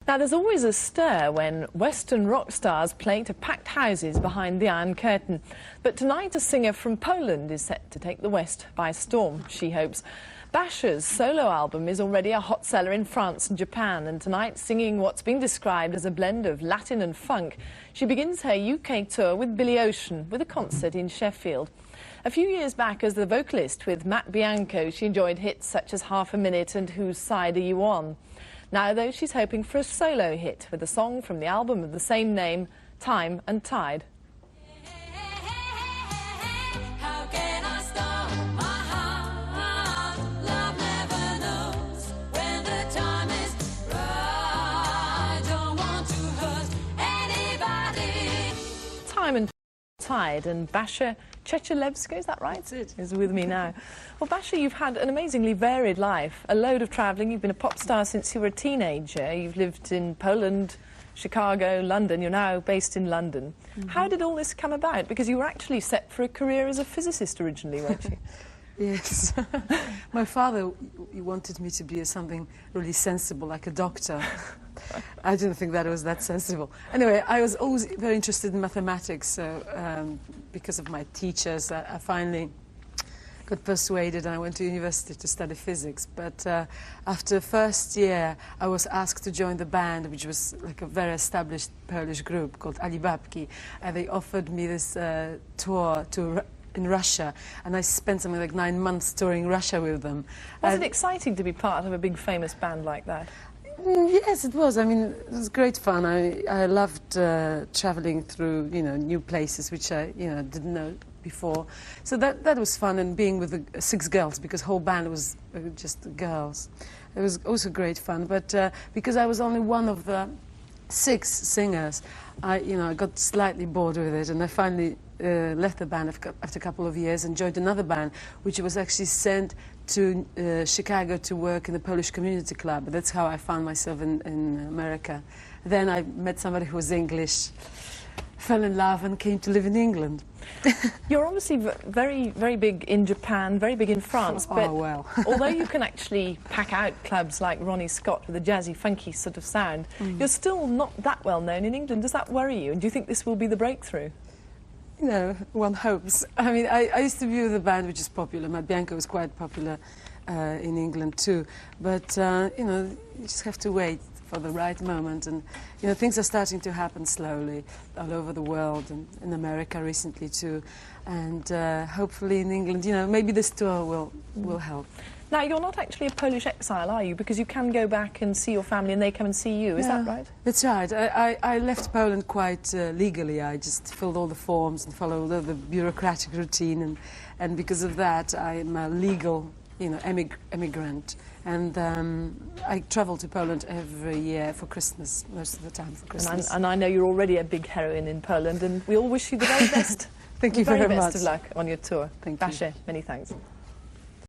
Now, there's always a stir when Western rock stars play to packed houses behind the Iron Curtain. But tonight, a singer from Poland is set to take the West by storm, she hopes. Basia's solo album is already a hot seller in France and Japan, and tonight, singing what's being described as a blend of Latin and funk, she begins her UK tour with Billy Ocean, with a concert in Sheffield. A few years back, as the vocalist with Matt Bianco, she enjoyed hits such as Half a Minute and Whose Side Are You On? Now, though, she's hoping for a solo hit with a song from the album of the same name, Time and Tide. Time and Tide, and Basia Chechelevska, is that right? That's it. Is with me now. Well, Basia, you've had an amazingly varied life, a load of travelling. You've been a pop star since you were a teenager. You've lived in Poland, Chicago, London. You're now based in London. How did all this come about? Because you were actually set for a career as a physicist originally, weren't you? Yes. My father wanted me to be something really sensible, like a doctor. I didn't think that it was that sensible. Anyway, I was always very interested in mathematics, so because of my teachers, I finally got persuaded and I went to university to study physics. But after first year, I was asked to join the band, which was like a very established Polish group called Alibabki, and they offered me this tour in Russia, and I spent something like 9 months touring Russia with them. Was it exciting to be part of a big famous band like that? Yes, it was. I mean, it was great fun. I loved traveling through, new places which I, didn't know before. So that was fun, and being with the 6 girls, because the whole band was just girls. It was also great fun. But because I was only one of the 6 singers, I got slightly bored with it, and I finally left the band after a couple of years and joined another band, which was actually sent to Chicago to work in the Polish community club. That's how I found myself in America. Then I met somebody who was English, fell in love, and came to live in England. You're obviously very, very big in Japan, very big in France, but well. although you can actually pack out clubs like Ronnie Scott with a jazzy, funky sort of sound, you're still not that well known in England. Does that worry you? And do you think this will be the breakthrough? One hopes. I mean, I used to be with a band which is popular. Matt Bianco was quite popular in England too. But, you just have to wait for the right moment. And, things are starting to happen slowly all over the world, and in America recently too. And hopefully in England, maybe this tour will help. Now, you're not actually a Polish exile, are you? Because you can go back and see your family and they come and see you. Is that right? That's right. I left Poland quite legally. I just filled all the forms and followed all the bureaucratic routine. And because of that, I'm a legal, immigrant. And I travel to Poland every year for Christmas, most of the time for Christmas. And I know you're already a big heroine in Poland, and we all wish you the very best. Thank you very much. Best of luck on your tour. Thank you. Basia, many thanks.